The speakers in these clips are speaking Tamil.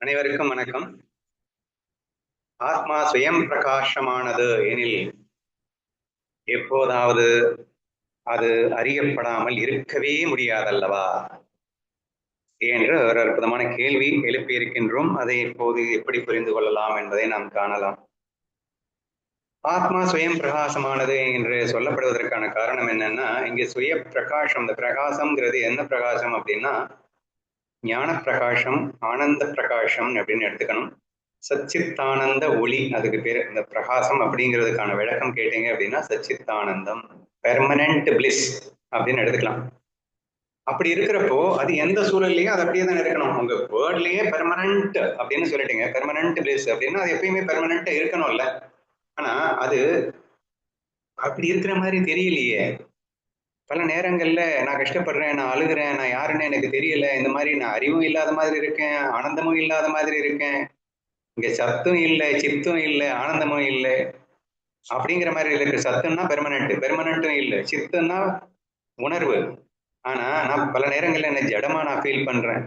அனைவருக்கும் வணக்கம். ஆத்மா சுயம் பிரகாசமானது எனில் எப்போதாவது அது அறியப்படாமல் இருக்கவே முடியாதல்லவா என்று ஒரு அற்புதமான கேள்வி எழுப்பியிருக்கின்றோம். அதை இப்போது எப்படி புரிந்து கொள்ளலாம் என்பதை நாம் காணலாம். ஆத்மா சுயம் பிரகாசமானது என்று சொல்லப்படுவதற்கான காரணம் என்னன்னா, இங்கே சுய பிரகாசம், இந்த பிரகாசம்ங்கிறது என்ன பிரகாசம் அப்படின்னா ஞான பிரகாசம், ஆனந்த பிரகாசம் அப்படின்னு எடுத்துக்கணும். சச்சித்தானந்த ஒளி, அதுக்கு பேரு. இந்த பிரகாசம் அப்படிங்கிறதுக்கான விளக்கம் கேட்டீங்க அப்படின்னா சச்சித்தானந்தம், பெர்மனன்ட் பிளிஸ் அப்படின்னு எடுத்துக்கலாம். அப்படி இருக்கிறப்போ அது எந்த சூழல்லையும் அது அப்படியே தான் இருக்கணும். உங்க வேர்ட்லயே பெர்மனன்ட் அப்படின்னு சொல்லிட்டீங்க, பெர்மனன்ட் பிளிஸ் அப்படின்னா அது எப்பயுமே பெர்மனன்ட்டா இருக்கணும்ல. ஆனா அது அப்படி இருக்கிற மாதிரி தெரியலையே. பல நேரங்கள்ல நான் கஷ்டப்படுறேன், நான் அழுகிறேன், நான் யாருன்னு எனக்கு தெரியல, இந்த மாதிரி நான் அறிவும் இல்லாத மாதிரி இருக்கேன், ஆனந்தமும் இல்லாத மாதிரி இருக்கேன், இங்க சத்தும் இல்லை, சித்தும் இல்லை, ஆனந்தமும் இல்லை அப்படிங்கிற மாதிரி இருக்கு. சத்துன்னா பெர்மனன்ட், பெர்மனன்ட்டும் இல்லை, சித்துன்னா உணர்வு. ஆனா நான் பல நேரங்கள்ல என்ன ஜடமா நான் ஃபீல் பண்றேன்,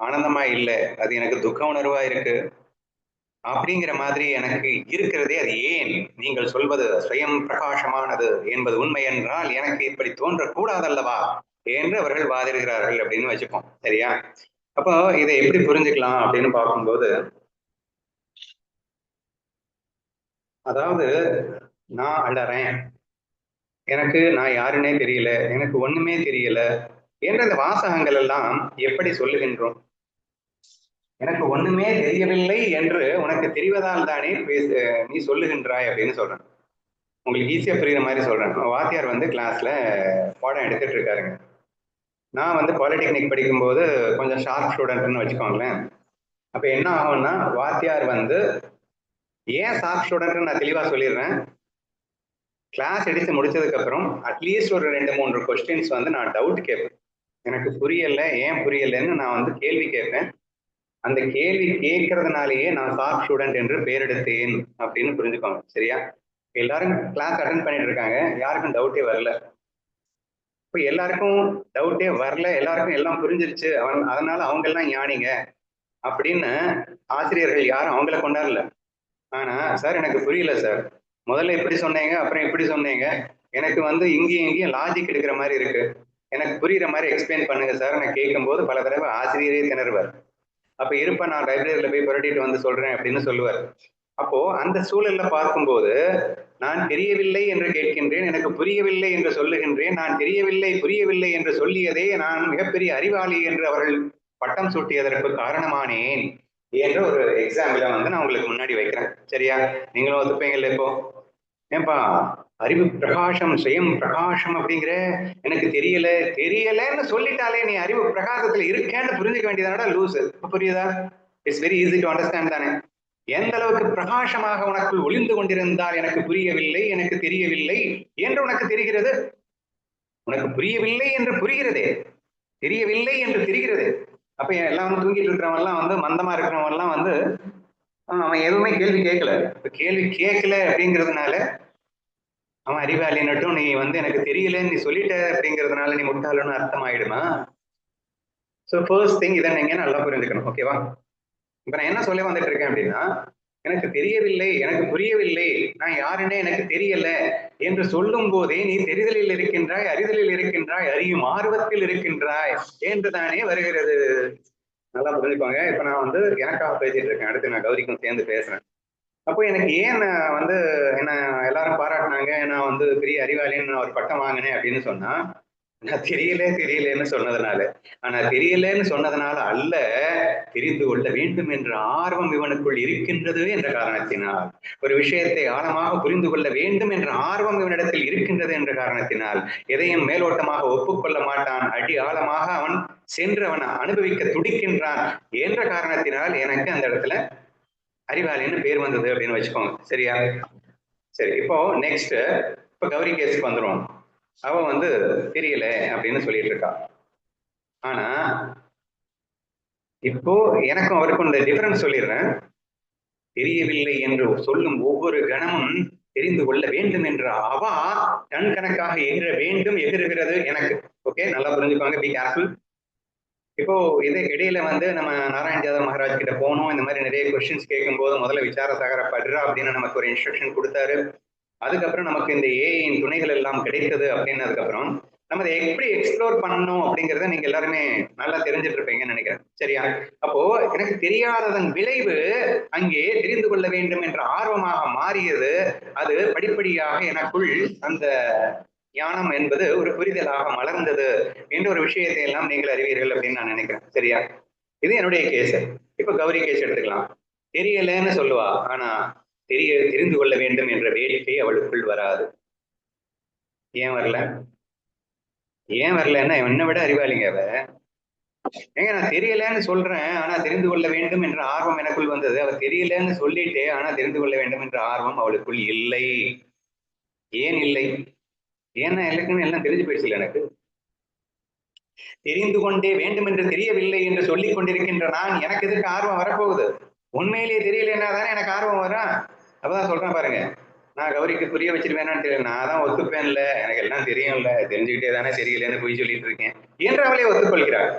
ஆனந்தமா இல்லை, அது எனக்கு துக்க உணர்வா இருக்கு அப்படிங்கிற மாதிரி எனக்கு இருக்கிறதே. அது ஏன் நீங்கள் சொல்வது சுயம் பிரகாசமானது என்பது உண்மை என்றால் எனக்கு இப்படி தோன்றக்கூடாதல்லவா என்று அவர்கள் வாதிடுகிறார்கள் அப்படின்னு வச்சுப்போம். சரியா? அப்போ இதை எப்படி புரிஞ்சுக்கலாம் அப்படின்னு பார்க்கும்போது, அதாவது நான் அழறேன், எனக்கு நான் யாருன்னே தெரியல, எனக்கு ஒண்ணுமே தெரியல என்ற இந்த வாசகங்கள் எல்லாம் எப்படி சொல்லுகின்றோம்? எனக்கு ஒண்ணுமே தெரியவில்லை என்று உனக்கு தெரிவதால் தானே நீ சொல்லுகின்றாய் அப்படின்னு சொல்றேன். உங்களுக்கு ஈஸியா புரியுற மாதிரி சொல்றேன். வாத்தியார் வந்து கிளாஸ்ல பாடம் எடுத்துட்டு இருக்காருங்க. நான் வந்து பாலிடெக்னிக் படிக்கும்போது கொஞ்சம் ஷார்ப் ஸ்டூடெண்ட்னு வச்சுக்கோங்களேன். அப்ப என்ன ஆகும்னா, வாத்தியார் வந்து ஏன் ஷார்ப் ஸ்டூடெண்ட்னு நான் தெளிவா சொல்லிடுறேன். கிளாஸ் எடுத்து முடிச்சதுக்கு அப்புறம் அட்லீஸ்ட் ஒரு 2-3 கொஸ்டின்ஸ் வந்து நான் டவுட் கேட்பேன். எனக்கு புரியல, ஏன் புரியலன்னு நான் வந்து கேள்வி கேட்பேன். அந்த கேள்வி கேட்கறதுனாலேயே நான் ஷார்ப் ஸ்டூடெண்ட் என்று பெயர் எடுத்தேன் அப்படின்னு புரிஞ்சுக்கோங்க. சரியா? எல்லாரும் கிளாஸ் அட்டன் பண்ணிட்டு இருக்காங்க, யாருக்கும் டவுட்டே வரல. இப்ப எல்லாருக்கும் டவுட்டே வரல, எல்லாருக்கும் எல்லாம் புரிஞ்சிருச்சு, அதனால அவங்க எல்லாம் ஞானிங்க அப்படின்னு ஆசிரியர்கள் யாரும் அவங்கள கொண்டாடல. ஆனா சார் எனக்கு புரியல சார், முதல்ல இப்படி சொன்னீங்க, அப்புறம் இப்படி சொன்னீங்க, எனக்கு வந்து இங்கேயும் இங்கேயும் லாஜிக் எடுக்கிற மாதிரி இருக்கு, எனக்கு புரியுற மாதிரி எக்ஸ்பிளைன் பண்ணுங்க சார் நான் கேட்கும் போது பல தடவை ஆசிரியரே திணறுவார். அப்ப இருப்ப நான் லைப்ரரியில போய் புரட்டிட்டு வந்து சொல்றேன் அப்படின்னு சொல்லுவார். அப்போ அந்த சூழல்ல பார்க்கும்போது நான் தெரியவில்லை என்று கேட்கின்றேன், எனக்கு புரியவில்லை என்று சொல்லுகின்றேன், நான் தெரியவில்லை புரியவில்லை என்று சொல்லியதே நான் மிகப்பெரிய அறிவாளி என்று அவர்கள் பட்டம் சூட்டியதற்கு காரணமானேன் என்ற ஒரு எக்ஸாம்பிள வந்து நான் உங்களுக்கு முன்னாடி வைக்கிறேன். சரியா? நீங்களும் ஒத்துப்பீங்கல்ல இப்போ? ஏன்பா அறிவு பிரகாசம், சுயம் பிரகாசம் அப்படிங்கிற, எனக்கு தெரியல தெரியலன்னு சொல்லிட்டாலே நீ அறிவு பிரகாசத்துல இருக்கேன்னு புரிஞ்சுக்க வேண்டியதானடா லூஸ். புரியுதா? It's very easy to understand தானே. எந்த அளவுக்கு பிரகாசமாக உனக்குள் ஒளிந்து கொண்டிருந்தால் எனக்கு புரியவில்லை, எனக்கு தெரியவில்லை என்று உனக்கு தெரிகிறது. உனக்கு புரியவில்லை என்று புரிகிறதே, தெரியவில்லை என்று தெரிகிறது. அப்ப எல்லாம் தூங்கிட்டு இருக்கிறவன் எல்லாம் வந்து, மந்தமா இருக்கிறவன் எல்லாம் வந்து அவன் எதுவுமே கேள்வி கேட்கல. கேள்வி கேட்கல அப்படிங்கிறதுனால அவன் அறிவாளினட்டும் நீ வந்து எனக்கு தெரியலன்னு நீ சொல்லிட்ட அப்படிங்கிறதுனால நீ முட்டாளன்னு அர்த்தம் ஆயிடுமா? ஸோ ஃபர்ஸ்ட் திங் இதை நீங்க நல்லா புரிஞ்சுக்கணும். ஓகேவா? இப்ப நான் என்ன சொல்ல வந்துட்டு இருக்கேன் அப்படின்னா, எனக்கு தெரியவில்லை, எனக்கு புரியவில்லை, நான் யாருன்னே எனக்கு தெரியல என்று சொல்லும் போதே நீ தெரிதலில் இருக்கின்றாய், அறிதலில் இருக்கின்றாய், அறியும் ஆர்வத்தில் இருக்கின்றாய் என்றுதானே வருகிறது. நல்லா புரிஞ்சுக்கோங்க. இப்ப நான் வந்து எனக்காக பேசிட்டு இருக்கேன், அடுத்து நான் கௌரிக்கும் சேர்ந்து பேசுறேன். அப்போ எனக்கு ஏன் நான் வந்து என்ன எல்லாரும் பாராட்டினாங்க, நான் வந்து பெரிய அறிவாளின்னு நான் ஒரு பட்டம் வாங்கினேன் அப்படின்னு சொன்னா, நான் தெரியலன்னு சொன்னதுனால. ஆனா தெரியலன்னு சொன்னதுனால அல்ல, தெரிந்து கொள்ள வேண்டும் என்ற ஆர்வம் இவனுக்குள் இருக்கின்றது என்ற காரணத்தினால், ஒரு விஷயத்தை ஆழமாக புரிந்து கொள்ள வேண்டும் என்ற ஆர்வம் இவனிடத்தில் இருக்கின்றது என்ற காரணத்தினால், எதையும் மேலோட்டமாக ஒப்புக்கொள்ள மாட்டான், அடி ஆழமாக அவன் சென்று அவன் அனுபவிக்க துடிக்கின்றான் என்ற காரணத்தினால் எனக்கு அந்த இடத்துல அறிவாளின்னு பேர் வந்தது அப்படின்னு வச்சுக்கோங்க. சரியா? சரி, இப்போ நெக்ஸ்ட் இப்ப கௌரி கேஸ்க்கு வந்துடும். அவ வந்து தெரியல அப்படின்னு சொல்லிட்டு இருக்கா. ஆனா இப்போ எனக்கும் அவருக்கும் இந்த டிஃபரன்ஸ் சொல்லிடுறேன். தெரியவில்லை என்று சொல்லும் ஒவ்வொரு கணமும் தெரிந்து கொள்ள வேண்டும் என்ற அவா டன் கணக்காக எகிர வேண்டும், எகிறுகிறது எனக்கு. ஓகே, நல்லா புரிஞ்சுக்கோங்க, பி கேர்ஃபுல். இப்போ இது இடையில நம்ம நாராயண் யாதவ் மகாராஜ் கிட்ட போனோம். இந்த மாதிரி நிறைய கொஸ்டின்ஸ் கேட்கும்போது முதல்ல விசாரசாகர படுறா அப்படின்னு நமக்கு ஒரு இன்ஸ்ட்ரக்ஷன் கொடுத்தாரு. அதுக்கப்புறம் நமக்கு இந்த ஏஐயின் துணைகள் எல்லாம் கிடைத்தது அப்படின்னதுக்கு அப்புறம் நம்ம அதை எப்படி எக்ஸ்ப்ளோர் பண்ணணும் அப்படிங்கறத நீங்க எல்லாருமே நல்லா தெரிஞ்சிட்டு இருப்பீங்கன்னு நினைக்கிறேன். சரியா? அப்போ எனக்கு தெரியாததன் விளைவு அங்கே தெரிந்து கொள்ள வேண்டும் என்ற ஆர்வமாக மாறியது. அது படிப்படியாக எனக்குள் அந்த ஞானம் என்பது ஒரு புரிதலாக மலர்ந்தது என்ற ஒரு விஷயத்தை எல்லாம் நீங்கள் அறிவீர்கள் அப்படின்னு நான் நினைக்கிறேன். சரியா? இது என்னுடைய கேஸ். இப்ப கௌரி கேஸ் எடுத்துக்கலாம். தெரியலன்னு சொல்லுவா, ஆனா தெரிந்து கொள்ள வேண்டும் என்ற வேடிக்கை அவளுக்குள் வராது. ஏன் வரல? ஏன் வரலன்னா என்னை விட அறிவாளிங்க அவ. ஏங்க நான் தெரியலன்னு சொல்றேன், ஆனா தெரிந்து கொள்ள வேண்டும் என்ற ஆர்வம் எனக்குள் வந்தது. அவ தெரியலன்னு சொல்லிட்டு ஆனா தெரிந்து கொள்ள வேண்டும் என்ற ஆர்வம் அவளுக்குள் இல்லை. ஏன் இல்லை? ஏன்னா எல்லாருக்குமே எல்லாம் தெரிஞ்சு போயிடுச்சு. எனக்கு தெரிந்து கொண்டே வேண்டும் என்று தெரியவில்லை என்று சொல்லிக் கொண்டிருக்கின்ற நான் எனக்கு எதுக்கு ஆர்வம் வரப்போகுது? உண்மையிலேயே தெரியலன்னா தானே எனக்கு ஆர்வம் வரும். அப்பதான் சொல்றேன் பாருங்க, நான் கௌரிக்கு புரிய வச்சிருவேனான்னு தெரியல, நான் தான் ஒத்துப்பேன்ல, எனக்கு எல்லாம் தெரியும்ல, தெரிஞ்சுக்கிட்டே தானே தெரியலன்னு போய் சொல்லிட்டு இருக்கேன் என்று அவளே ஒத்துக்கொள்கிறார்.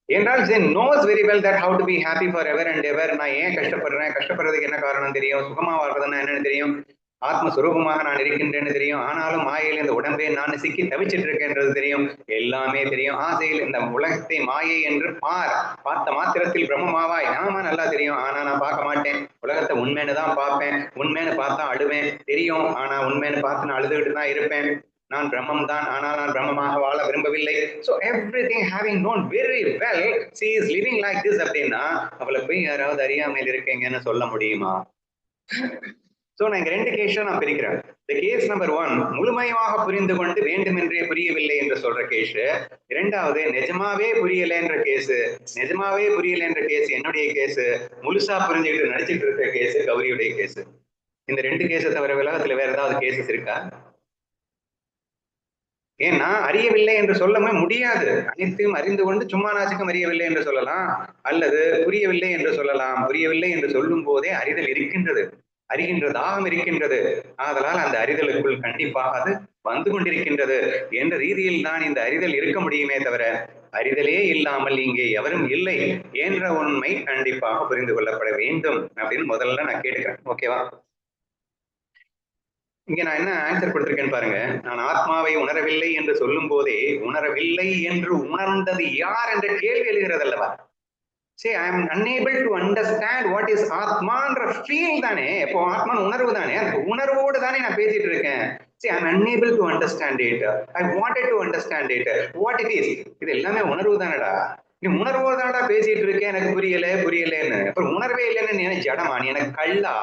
என்றால் she knows very well that how to be happy forever and ever. நான் ஏன் கஷ்டப்படுறேன், கஷ்டப்படுறதுக்கு என்ன காரணம் தெரியும், சுகமா வாழ்றதுன்னா என்னன்னு தெரியும், ஆத்மஸ்வரூபமாக நான் இருக்கின்றேன்னு தெரியும். ஆனாலும் மாயையில் இந்த உடம்பே நான் சிக்கி தவிச்சிட்டு இருக்கேன்றது தெரியும். எல்லாமே தெரியும். ஆசையில் இந்த உலகத்தை மாயை என்று பார்த்த மாத்திரத்தில் பிரம்மமாவாய், ஆமா நல்லா தெரியும், ஆனா நான் பார்க்க மாட்டேன். உலகத்தை உண்மைன்னு தான் பார்ப்பேன். உண்மைன்னு பார்த்தா அழுவேன் தெரியும், ஆனா உண்மைன்னு பார்த்து நான் அழுதுகிட்டு தான் இருப்பேன். நான் பிரம்மம் தான், ஆனால் நான் பிரம்மமாக வாழ விரும்பவில்லை. So everything having known very well, she is living like this அப்படின்னா அவளை போய் யாராவது அறியாமையில் இருக்கீங்கன்னு சொல்ல முடியுமா? சோ நான் இங்க ரெண்டு கேஸா நான் பிரிக்கிறேன். இந்த கேஸ் நம்பர் 1 முழுமையாக புரிந்து கொண்டு வேண்டுமென்றே புரியவில்லை என்று சொல்ற கேஸ். இரண்டாவது நிஜமாவே புரியல என்ற கேஸ். நிஜமாவே புரியல என்ற கேஸ் என்னுடைய கேஸ். முழுசா புரிஞ்சுக்கிட்டு நடிச்சிட்டு இருக்க கேஸ் கௌரியுடைய கேஸ். இந்த ரெண்டு கேஸை தவிர உலகத்துல வேற ஏதாவது கேசஸ் இருக்கா? ஏன்னா அறியவில்லை என்று சொல்லவே முடியாது. அனைத்தையும் அறிந்து கொண்டு சும்மா நாச்சுக்கும் அறியவில்லை என்று சொல்லலாம், அல்லது புரியவில்லை என்று சொல்லலாம். புரியவில்லை என்று சொல்லும் போதே அறிதல் இருக்கின்றது, அறிகின்ற தாகம் இருக்கின்றது. ஆதலால் அந்த அறிதலுக்குள் கண்டிப்பாக அது வந்து கொண்டிருக்கின்றது என்ற ரீதியில் தான் இந்த அறிதல் இருக்க முடியுமே தவிர அறிதலே இல்லாமல் இங்கே எவரும் இல்லை என்ற உண்மை கண்டிப்பாக புரிந்து கொள்ளப்பட வேண்டும் அப்படின்னு முதல்ல நான் கேட்டுக்கிறேன். ஓகேவா? இங்க நான் என்ன ஆன்சர் கொடுத்திருக்கேன்னு பாருங்க. நான் ஆத்மாவை உணரவில்லை என்று சொல்லும் போதே உணரவில்லை என்று உணர்ந்தது யார் என்ற கேள்வி எழுகிறது அல்லவா? சரி, I am unable to understand what is ஆத்மான்ற ஃபீல் தானே. இப்போ ஆத்மான் உணர்வு தானே, அந்த உணர்வோடு தானே நான் பேசிட்டு இருக்கேன். சரி, I am unable to understand it. I wanted to understand it. What it is? இது எல்லாமே உணர்வு தானடா. நீ உணர்வோடு தானடா பேசிட்டு இருக்கேன், எனக்கு புரியலன்னு. அப்புறம் உணர்வே இல்லைன்னு நீ ஜடமா, நீ எனக்கு கள்ளா?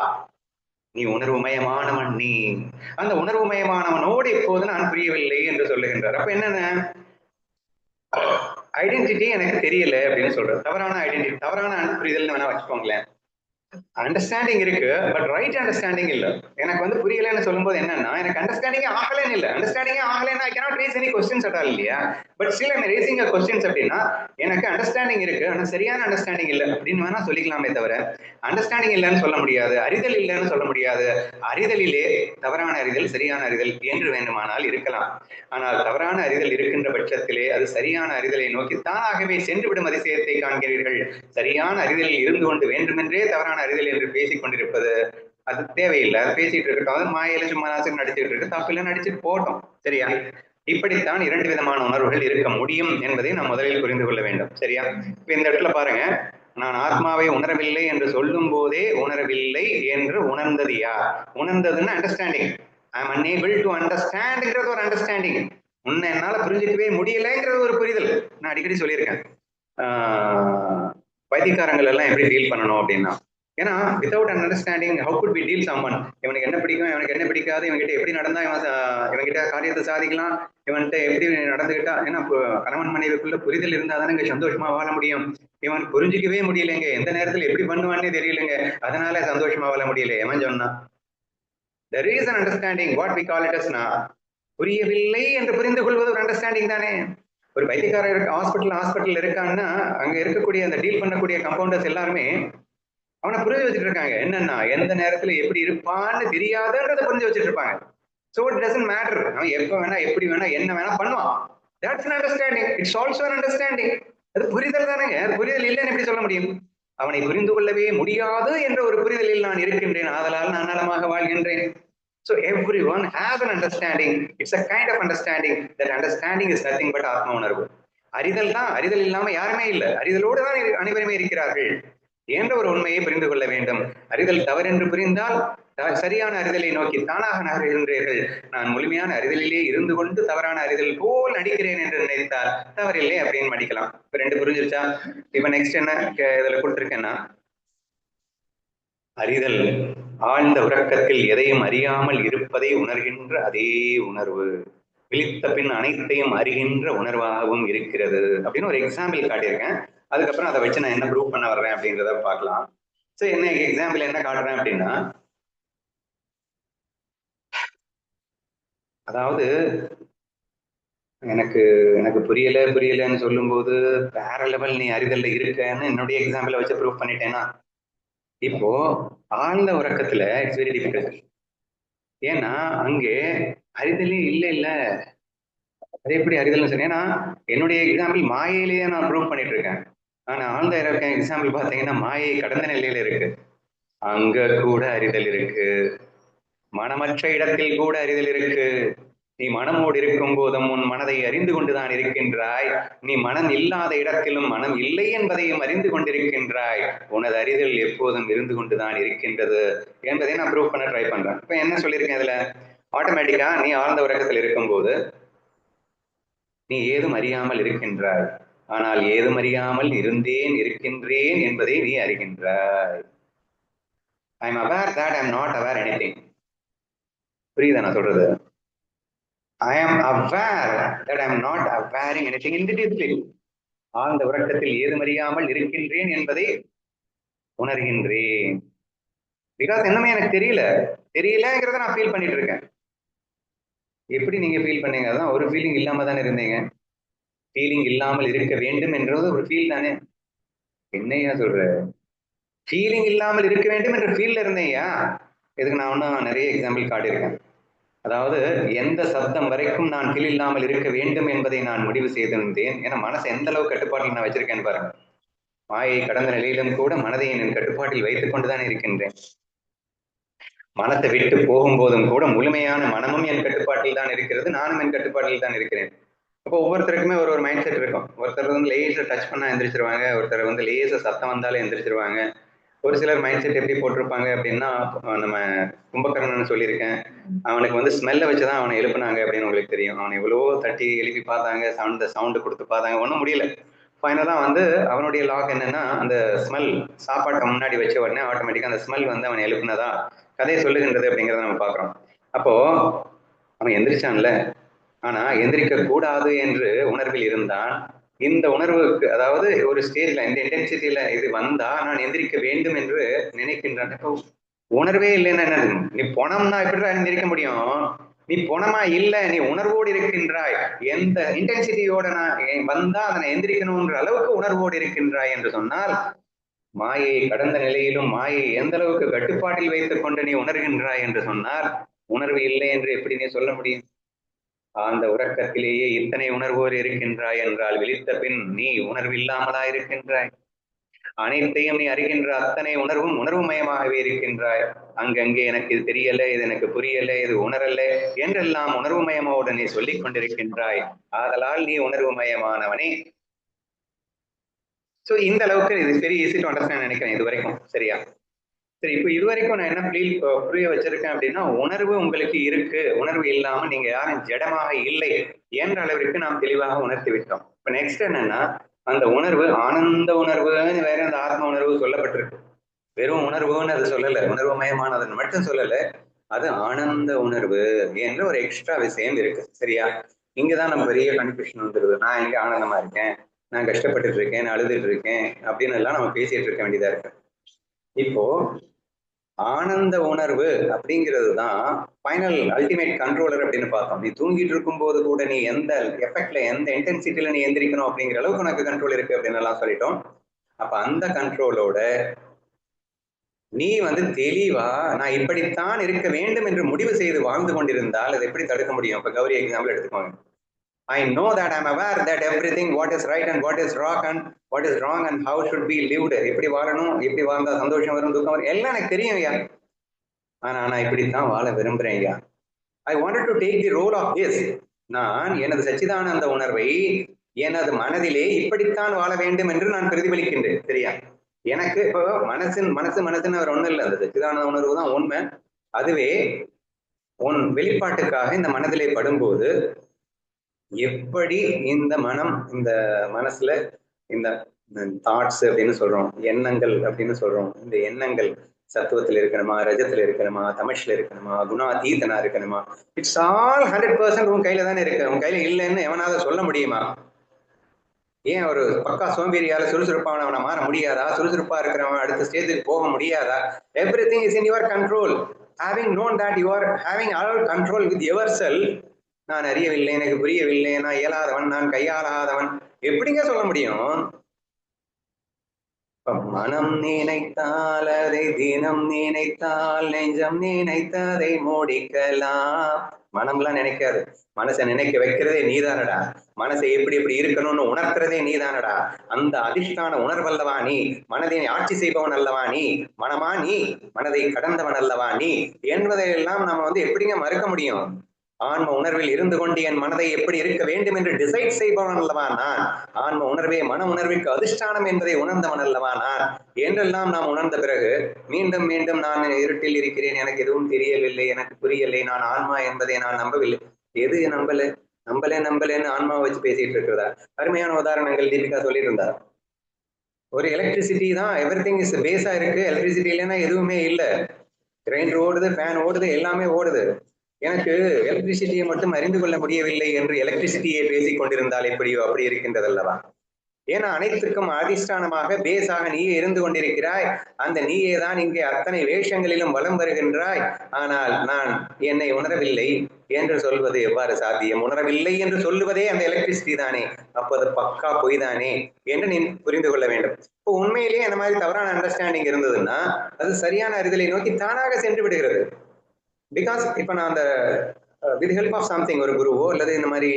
நீ உணர்வுமயமானவன். நீ அந்த உணர்வுமயமானவனோடு இப்போது நான் புரியவில்லை என்று சொல்லுகின்றார். அப்ப என்னென்ன ஐடென்டிட்டி எனக்கு தெரியல அப்படின்னு சொல்றது தவறான ஐடென்டிட்டி, தவறான புரிதல் வேணா வச்சுக்கோங்களேன். அண்டர்ஸ்டாண்டிங் இருக்கு, பட் ரைட் அண்டர்ஸ்டாண்டிங் இல்ல. எனக்கு புரியலன்னு சொல்லும்போது என்னன்னா, எனக்கு அண்டர்ஸ்டாண்டிங்கே ஆகலன்னு இல்ல. அண்டர்ஸ்டாண்டிங்கே ஆகலன்னா I cannot raise any questions at all இல்லையா? But still I am raising a questions அப்படின்னா எனக்கு அண்டர்ஸ்டாண்டிங் இருக்கு, ஆனா சரியான அண்டர்ஸ்டாண்டிங் இல்ல அப்படின்னு வேணா சொல்லிக்கலாமே தவிர அண்டர்ஸ்டாண்டிங் இல்லைன்னு சொல்ல முடியாது, அறிதல் இல்லைன்னு சொல்ல முடியாது. அறிதலிலே தவறான அறிதல் சரியான அறிதல் என்று வேண்டுமானால் இருக்கலாம். ஆனால் தவறான அறிதல் இருக்கின்ற பட்சத்திலே அது சரியான அறிதலை நோக்கி தானாகவே சென்றுவிடும் அதிசயத்தை காண்கிறீர்கள். சரியான அறிதலில் இருந்து கொண்டு வேண்டுமென்றே தவறான அறிதல் என்று பேசிக் கொண்டிருப்பது அது தேவையில்லை. அது பேசிட்டு இருக்கோம், மாயில சும்மா நாசம் நடிச்சுட்டு இருக்கு, தப்பில்ல நடிச்சுட்டு போட்டோம். சரியா? இப்படித்தான் இரண்டு விதமான உணர்வுகள் இருக்க முடியும் என்பதை நாம் முதலில் புரிந்து கொள்ள வேண்டும். சரியா? இப்ப இந்த இடத்துல பாருங்க, நான் ஆத்மாவை உணரவில்லை என்று சொல்லும் போதே உணரவில்லை என்று உணர்ந்தது யார்? உணர்ந்ததுன்னு understanding. I am unable to அண்டர்ஸ்டாண்ட்ங்கிறது ஒரு அண்டர்ஸ்டாண்டிங். உன்னை என்னால புரிஞ்சுக்கவே முடியலைங்கிறது ஒரு புரிதல். நான் அடிக்கடி சொல்லியிருக்கேன், வைத்தியக்காரங்கள் எல்லாம் எப்படி டீல் பண்ணணும் அப்படின்னா, ஏன்னா without an understanding how good be deal someone. இவனுக்கு என்ன பிடிக்கும், இவனுக்கு என்ன பிடிக்காது, இவன்கிட்ட எப்படி நடந்தா இவன்கிட்ட காரியத்தை சாதிக்கலாம், இவன்கிட்ட எப்படி நடந்துகிட்டா. ஏன்னா கணவன் மனைவிக்குள்ள புரிதல் இருந்தா தானே இங்க சந்தோஷமா வாழ முடியும். இவன் புரிஞ்சிக்கவே முடியலைங்க, எந்த நேரத்துல எப்படி பண்ணுவான்னே தெரியலங்க, அதனால சந்தோஷமா வாழ முடியல. எவன் சொன்னா? there is an understanding, what we call it as na புரியவில்லை என்று புரிந்து கொள்வது ஒரு அண்டர்ஸ்டாண்டிங் தானே. ஒரு வைத்தியக்காரர் ஹாஸ்பிட்டல் இருக்காங்கன்னா அங்க இருக்கக்கூடிய அந்த டீல் பண்ணக்கூடிய கம்பவுண்டர்ஸ் எல்லாருமே அவனை புரிஞ்சு வச்சுட்டு இருக்காங்க. என்னன்னா எந்த நேரத்துல எப்படி இருப்பான்னு தெரியாதுன்றதை புரிஞ்சு வச்சுட்டு இருப்பாங்க. So it doesn't matter, அவன் எப்ப வேணா எப்படி வேணா என்ன வேணா பண்ணுவான். That's an understanding. It's also an understanding. அது புரிதல் தானேங்க. அது புரிதல் இல்லைன்னு எப்படி சொல்ல முடியும்? அவனை புரிந்து கொள்ளவே முடியாது என்ற ஒரு புரிதலில் நான் இருக்கின்றேன், ஆதலால் நான் நலமாக வாழ்கின்றேன். So everyone has an understanding. It's a kind of understanding. That understanding is nothing but ஆத்ம உணர்வு. அறிதல் தான். அறிதல் இல்லாம யாருமே இல்லை. அறிதலோடு தான் அனைவருமே இருக்கிறார்கள் என்ற ஒரு உண்மையை புரிந்து கொள்ள வேண்டும். அறிதல் தவறென்று புரிந்தால் சரியான அறிதலை நோக்கி தானாக நகர்கின்றீர்கள். நான் முழுமையான அறிதலிலே இருந்து கொண்டு தவறான அறிதல் போல் நடிக்கிறேன் என்று நினைத்தால் தவறில்லை அப்படின்னு மடிக்கலாம். இப்ப ரெண்டு புரிஞ்சிருச்சா? இப்ப நெக்ஸ்ட் என்ன இதுல கொடுத்திருக்கேன்னா, அறிதல் ஆழ்ந்த உறக்கத்தில் எதையும் அறியாமல் இருப்பதை உணர்கின்ற அதே உணர்வு விழித்த பின் அனைத்தையும் அறிகின்ற உணர்வாகவும் இருக்கிறது அப்படின்னு ஒரு எக்ஸாம்பிள் காட்டியிருக்கேன். அதுக்கப்புறம் அதை வச்சு நான் என்ன ப்ரூவ் பண்ண வர்றேன் அப்படின்றத பார்க்கலாம். சோ என்ன எக்ஸாம்பிள் என்ன காட்டுறேன் அப்படின்னா, அதாவது எனக்கு எனக்கு புரியலன்னு சொல்லும்போது வேற லெவல் நீ அறிதல்ல இருக்கன்னு என்னுடைய எக்ஸாம்பிளை வச்சு ப்ரூவ் பண்ணிட்டேன்னா, இப்போ ஆழ்ந்த உறக்கத்துல இட்ஸ் வெரி டிஃபிகல்ட். ஏன்னா அங்கே அறிதலே இல்ல. அது எப்படி அறிதல்னு சொன்னேன்? ஏன்னா என்னுடைய எக்ஸாம்பிள் மாயையிலேயே நான் ப்ரூவ் பண்ணிட்டு இருக்கேன். ஆனா ஆழ்ந்த இறக்க எக்ஸாம்பிள் பாத்தீங்கன்னா மாயை கடந்த நிலையில இருக்கு. அங்க கூட அறிதல் இருக்கு. மனமற்ற இடத்தில் கூட அறிதல் இருக்கு. நீ மனமோடு இருக்கும் போதும் உன் மனதை அறிந்து கொண்டுதான் இருக்கின்றாய். நீ மனம் இல்லாத இடத்திலும் மனம் இல்லை என்பதையும் அறிந்து கொண்டிருக்கின்றாய். உனது அறிதல் எப்போதும் இருந்து கொண்டுதான் இருக்கின்றது என்பதை நான் ப்ரூவ் பண்ண ட்ரை பண்றேன். இப்ப என்ன சொல்லியிருக்கேன் இதுல? ஆட்டோமேட்டிக்கா நீ ஆழ்ந்த உறக்கத்தில் இருக்கும்போது நீ ஏதும் அறியாமல் இருக்கின்றாய். ஆனால் ஏதும் அறியாமல் இருக்கின்றேன் என்பதை நீ அறிகின்றாய். I am aware that I am not aware anything. புரியுதா நான் சொல்றது? I am aware that I am not awareing anything individually. ஆழ்ந்த உறக்கத்தில் ஏதுமறியாமல் இருக்கின்றேன் என்பதை உணர்கின்றேன். பிகாஸ் என்னமே எனக்கு தெரியலங்கிறத நான் ஃபீல் பண்ணிட்டு இருக்கேன். எப்படி நீங்க ஃபீல் பண்ணீங்க? அதான் ஒரு ஃபீலிங் இல்லாம தானே இருந்தீங்க. ஃபீலிங் இல்லாமல் இருக்க வேண்டும் என்றது ஒரு ஃபீல் தானே. என்னையா சொல்ற? ஃபீலிங் இல்லாமல் இருக்க வேண்டும் என்ற ஃபீல்ல இருந்தேயா? இதுக்கு நான் ஒன்னும் நிறைய எக்ஸாம்பிள் காட்டியிருக்கேன். அதாவது எந்த சப்தம் வரைக்கும் நான் ஃபீல் இல்லாமல் இருக்க வேண்டும் என்பதை நான் முடிவு செய்திருந்தேன். ஏன்னா மனசை எந்த அளவு கட்டுப்பாட்டில் நான் வச்சிருக்கேன்னு பாருங்க. மாயை கடந்த நிலையிலும் கூட மனதை என் கட்டுப்பாட்டில் வைத்துக் கொண்டுதான் இருக்கின்றேன். மனத்தை விட்டு போகும்போதும் கூட முழுமையான மனமும் என் கட்டுப்பாட்டில் தான் இருக்கிறது, நானும் என் கட்டுப்பாட்டில் தான் இருக்கிறேன். அப்போ ஒவ்வொருத்தருக்குமே ஒரு மைண்ட் செட் இருக்கும். ஒருத்தர் வந்து லேசா டச் பண்ணா எந்திரிச்சிருவாங்க, ஒருத்தர் வந்து லேசா சத்தம் வந்தாலே எந்திரிச்சிருவாங்க. ஒரு சிலர் மைண்ட் செட் எப்படி போட்டிருப்பாங்க அப்படின்னா, நம்ம கும்பகர்ணன் சொல்லியிருக்கேன், அவனுக்கு வந்து ஸ்மெல்லை வச்சுதான் அவனை எழுப்புனாங்க அப்படின்னு உங்களுக்கு தெரியும். அவனை எவ்வளவோ தட்டி எழுப்பி பார்த்தாங்க, சவுண்டு கொடுத்து பார்த்தாங்க, ஒன்றும் முடியல. ஃபைனலா வந்து அவனுடைய லாக் என்னன்னா, அந்த ஸ்மெல் சாப்பாட்டை முன்னாடி வச்ச உடனே ஆட்டோமேட்டிக்கா அந்த ஸ்மெல் வந்து அவனை எழுப்புனதா கதையை சொல்லுகின்றது அப்படிங்கிறத நம்ம பாக்குறோம். அப்போ அவன் எந்திரிச்சான்ல, ஆனா எந்திரிக்க கூடாது என்று உணர்வில் இருந்தான். இந்த உணர்வுக்கு அதாவது ஒரு ஸ்டேஜ்ல இந்த இன்டென்சிட்டியில இது வந்தா நான் எந்திரிக்க வேண்டும் என்று நினைக்கின்றான். இப்போ உணர்வே இல்லைன்னா என்ன? நீ பொணம்னா எப்படி எந்திரிக்க முடியும்? நீ பொணமா இல்ல, நீ உணர்வோடு இருக்கின்றாய். எந்த இன்டென்சிட்டியோட நான் வந்தா அதனை எந்திரிக்கணும்ன்ற அளவுக்கு உணர்வோடு இருக்கின்றாய் என்று சொன்னால், மாயை கடந்த நிலையிலும் மாயை எந்த அளவுக்கு கட்டுப்பாட்டில் வைத்துக் கொண்டு நீ உணர்கின்றாய் என்று சொன்னால், உணர்வு இல்லை என்று எப்படி நீ சொல்ல முடியும்? அந்த உறக்கத்திலேயே இத்தனை உணர்வோடு இருக்கின்றாய் என்றால் விழித்த பின் நீ உணர்வு இல்லாமலா இருக்கின்றாய்? அனைத்தையும் நீ அறிகின்ற அத்தனை உணர்வும் உணர்வு மயமாகவே இருக்கின்றாய். அங்கங்கே எனக்கு இது தெரியல, இது எனக்கு புரியல, இது உணரல என்றெல்லாம் உணர்வு மயமோடு நீ சொல்லிக் கொண்டிருக்கின்றாய். ஆதலால் நீ உணர்வு மயமானவனே. சோ இந்த அளவுக்கு இது வெரி ஈஸி டு அண்டர்ஸ்டாண்ட் நினைக்கிறேன் இது வரைக்கும். சரியா? சரி, இப்போ இது வரைக்கும் நான் என்ன புரிய வச்சிருக்கேன் அப்படின்னா, உணர்வு உங்களுக்கு இருக்கு, உணர்வு இல்லாம நீங்க யாரும் ஜடமாக இல்லை என்ற அளவிற்கு நாம் தெளிவாக உணர்த்தி விட்டோம். இப்ப நெக்ஸ்ட் என்னன்னா, அந்த உணர்வு ஆனந்த உணர்வுன்னு வேற அந்த ஆத்ம உணர்வு சொல்லப்பட்டிருக்கு. வெறும் உணர்வுன்னு அது சொல்லல, உணர்வு மயமானதுன்னு மட்டும் சொல்லல, அது ஆனந்த உணர்வு என்ற ஒரு எக்ஸ்ட்ரா விஷயம் இருக்கு. சரியா? இங்கதான் நம்ம பெரிய கன்ஃபியூஷன் வந்துருது. நான் எங்க ஆனந்தமா இருக்கேன், நான் கஷ்டப்பட்டுட்டு இருக்கேன், நான் அழுதுட்டு இருக்கேன் அப்படின்னு எல்லாம் நம்ம பேசிட்டு இருக்க வேண்டியதா இருக்கு. இப்போ ஆனந்த உணர்வு அப்படிங்கிறது தான் ஃபைனல் அல்டிமேட் கண்ட்ரோலர் அப்படின்னு பார்த்தோம். நீ தூங்கிட்டு இருக்கும் போது கூட நீ எந்த எஃபெக்ட்ல எந்த இன்டென்சிட்டியில நீ எந்திரிக்கணும் அப்படிங்கிற அளவுக்கு உனக்கு கண்ட்ரோல் இருக்கு அப்படின்னு எல்லாம் சொல்லிட்டோம். அப்ப அந்த கண்ட்ரோலோட நீ வந்து தெளிவா நான் இப்படித்தான் இருக்க வேண்டும் என்று முடிவு செய்து வாழ்ந்து கொண்டிருந்தால் அதை எப்படி தடுக்க முடியும்? இப்ப கௌரி எக்ஸாம்பிள் எடுத்துக்கோங்க. I know that I'm aware that everything what is right and what is wrong and how should be lived. எப்படி வாழணும், எப்படி வாழ்ந்தா சந்தோஷம் வரும், துக்கம் வரும், எல்லாம் எனக்கு தெரியும் ஐயா. ஆனா நான் இப்படித்தான் வாழ விரும்புறேன் ஐயா. I wanted to take the role of this. நான் எனது சச்சிதானந்த உணர்வை எனது மனதிலே இப்படித்தான் வாழ வேண்டும் என்று நான் பிரதிபலிக்கின்றேன். சரியா? எனக்கு இப்போ மனசுன்னு அவர் ஒண்ணும் இல்லை, அந்த சச்சிதானந்த உணர்வு தான் உண்மை. அதுவே உன் வெளிப்பாட்டுக்காக இந்த மனதிலே படும்போது எப்படி இந்த மனம், இந்த மனசுல இந்த தாட்ஸ் அப்படின்னு சொல்றோம், எண்ணங்கள் அப்படின்னு சொல்றோம், இந்த எண்ணங்கள் சத்துவத்தில் இருக்கணுமா, ரஜத்துல இருக்கணுமா, தமஷ்ல இருக்கணுமா, குணாதீதனா இருக்கணுமா, இட்ஸ் ஆல் 100% உன் கையில தானே இருக்கு. உன் கையில இல்லைன்னு எவனாவது சொல்ல முடியுமா? ஏன் ஒரு பக்கா சோம்பேறியால சுறுசுறுப்பான அவனை மாற முடியாதா? சுறுசுறுப்பா இருக்கிறவன் அடுத்த ஸ்டேஜுக்கு போக முடியாதா? Everything is in your control. Having known that you are having all control with your self. நான் அறியவில்லை, எனக்கு புரியவில்லை, நான் இயலாதவன், நான் கையாளாதவன், எப்படிங்க சொல்ல முடியும்? மனம் நினைத்தால் அதை தினம் நினைத்தால் நெஞ்சம் நினைத்ததை முடிக்கலாம். மனம்லாம் நினைக்காது, மனசை நினைக்க வைக்கிறதே நீதானடா. மனசை எப்படி எப்படி இருக்கணும்னு உணர்த்துறதே நீதானடா. அந்த அதிஷ்டான உணர்வல்லவா நீ, மனதை ஆட்சி செய்பவன் அல்லவா நீ, மனமா நீ, மனதை கடந்தவன் அல்லவா நீ என்பதையெல்லாம் நம்ம எப்படிங்க மறுக்க முடியும்? ஆன்ம உணர்வில் இருந்து கொண்டு என் மனதை எப்படி இருக்க வேண்டும் என்று டிசைட் செய்பவன் அல்லவா நான். ஆன்ம உணர்வே மன உணர்விற்கு அதிஷ்டானம் என்பதை உணர்ந்தவன் அல்லவா நான் என்றெல்லாம் நாம் உணர்ந்த பிறகு மீண்டும் மீண்டும் நான் இருட்டில் இருக்கிறேன், எனக்கு எதுவும் தெரியவில்லை, எனக்கு புரியலை, நான் ஆன்மா என்பதை நான் நம்பவில்லை. எது நம்பலேன்னு ஆன்மாவை வச்சு பேசிட்டு இருக்கிறதா? அருமையான உதாரணங்கள் தீபிகா சொல்லிட்டு இருந்தா. ஒரு எலக்ட்ரிசிட்டி தான் எவ்ரிதிங் இஸ் பேஸா இருக்கு. எலக்ட்ரிசிட்டி இல்லைன்னா எதுவுமே இல்லை. கிரைண்டர் ஓடுது, ஃபேன் ஓடுது, எல்லாமே ஓடுது. எனக்கு எலக்ட்ரிசிட்டியை மட்டும் அறிந்து கொள்ள முடியவில்லை என்று எலக்ட்ரிசிட்டியை பேசிக் கொண்டிருந்தால் எப்படியோ அப்படி இருக்கின்றதல்லவா? ஏன்னா அனைத்துக்கும் அதிஷ்டானமாக பேஸாக நீயே இருந்து கொண்டிருக்கிறாய். அந்த நீயே தான் இங்கே அத்தனை வேஷங்களிலும் வலம் வருகின்றாய். ஆனால் நான் என்னை உணரவில்லை என்று சொல்வது எவ்வாறு சாத்தியம்? உணரவில்லை என்று சொல்லுவதே அந்த எலக்ட்ரிசிட்டி தானே. அப்போது பக்கா பொய் தானே என்று நீ புரிந்து கொள்ள வேண்டும். இப்போ உண்மையிலேயே அந்த மாதிரி தவறான அண்டர்ஸ்டாண்டிங் இருந்ததுன்னா அது சரியான அறிதலை நோக்கி தானாக சென்று விடுகிறது. பிகாஸ் இப்ப நான் அந்த with help of something, ஒரு குருவோ அல்லது இந்த மாதிரி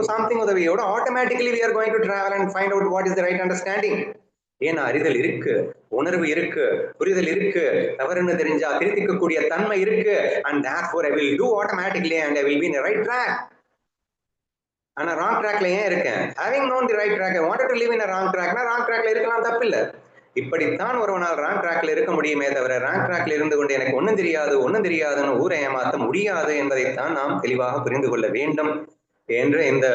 சம்திங் உதவியோட automatically we are going to travel and find out what is the right understanding. ஏன்னா அறிதல் இருக்கு, உணர்வு இருக்கு, புரிதல் இருக்கு, தவறுன்னு தெரிஞ்சா திருத்திக்கக்கூடிய தன்மை இருக்கு. and therefore I will do automatically and I will be in the right track. ஆனா ராங் ட்ராக்ல ஏன் இருக்கேன்? having known the right track I wanted to live in a wrong track. நான் ராங் ட்ராக்ல இருக்கலாம், தப்பு இல்லை. இப்படித்தான் ஒருவனால் ராங் ட்ராக்ல இருக்க முடியுமே தவிர ராங் ட்ராக்ல இருந்து கொண்டு எனக்கு ஒன்னும் தெரியாதுன்னு ஊரை ஏமாற்ற முடியாது என்பதைத்தான் நாம் தெளிவாக புரிந்து கொள்ள வேண்டும் என்று இந்த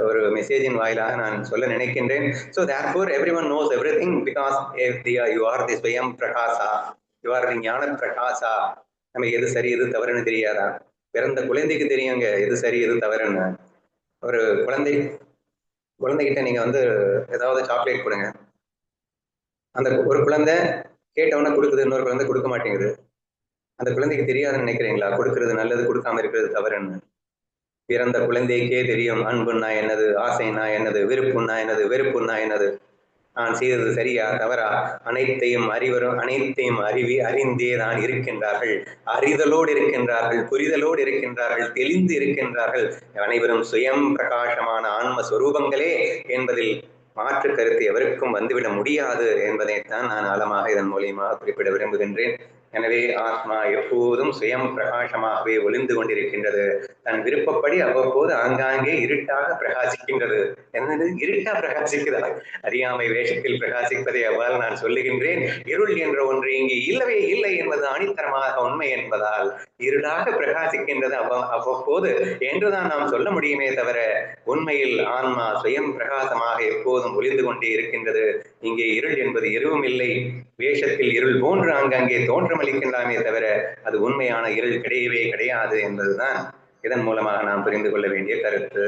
ஒரு மெசேஜின் வாயிலாக நான் சொல்ல நினைக்கின்றேன். So therefore everyone knows everything because you are the Swayam Prakasa, you are the ஞான பிரகாசா. நமக்கு எது சரி எது தவறுன்னு தெரியாதா? பிறந்த குழந்தைக்கு தெரியுங்க எது சரி எது தவறுன்னு. ஒரு குழந்தைகிட்ட நீங்க ஏதாவது சாக்லேட் கொடுங்க, அந்த ஒரு குழந்தை கேட்டவன கொடுக்குது, இன்னொரு குழந்தை கொடுக்க மாட்டேங்குது. அந்த குழந்தைக்கு தெரியாதுன்னு நினைக்கிறீங்களா கொடுக்கறது நல்லது, கொடுக்காம இருக்கிறது தவறுன்னு? பிறந்த குழந்தைக்கே தெரியும் அன்புன்னா என்னது, ஆசைன்னா என்னது, விருப்புன்னா என்னது, வெறுப்புன்னா என்னது, நான் செய்தது சரியா தவறா, அனைத்தையும் அறிந்தே தான் இருக்கின்றார்கள். அறிதலோடு இருக்கின்றார்கள், புரிதலோடு இருக்கின்றார்கள், தெளிந்து இருக்கின்றார்கள். அனைவரும் சுயம் பிரகாசமான ஆன்ம ஸ்வரூபங்களே என்பதில் மாற்று கருத்து எவருக்கும் வந்துவிட முடியாது என்பதைத்தான் நான் ஆழமாக இதன் மூலியமாக குறிப்பிட விரும்புகின்றேன். எனவே ஆத்மா எப்போதும் சுயம் பிரகாசமாகவே ஒளிந்து கொண்டிருக்கின்றது. தன் விருப்பப்படி அவ்வப்போது ஆங்காங்கே இருட்டாக பிரகாசிக்கின்றது. என்னது இருட்டா பிரகாசிக்கிறார்? அறியாமை வேஷத்தில் பிரகாசிப்பதை அவ்வாறு நான் சொல்லுகின்றேன். இருள் என்ற ஒன்று இங்கே இல்லவே இல்லை என்பது அணித்தரமாக உண்மை என்பதால் இருளாக பிரகாசிக்கின்றது அவ்வப்போது என்றுதான் நாம் சொல்ல முடியுமே தவிர உண்மையில் ஆன்மா சுயம் பிரகாசமாக எப்போதும் ஒளிந்து கொண்டே இருக்கின்றது. இங்கே இருள் என்பது எதுவும் இல்லை. வேஷத்தில் இருள் போன்று அங்கங்கே தோற்றமளிக்கின்றாமே தவிர அது உண்மையான இருள் கிடையவே கிடையாது என்பதுதான் இதன் மூலமாக நாம் புரிந்து கொள்ள வேண்டிய கருத்து.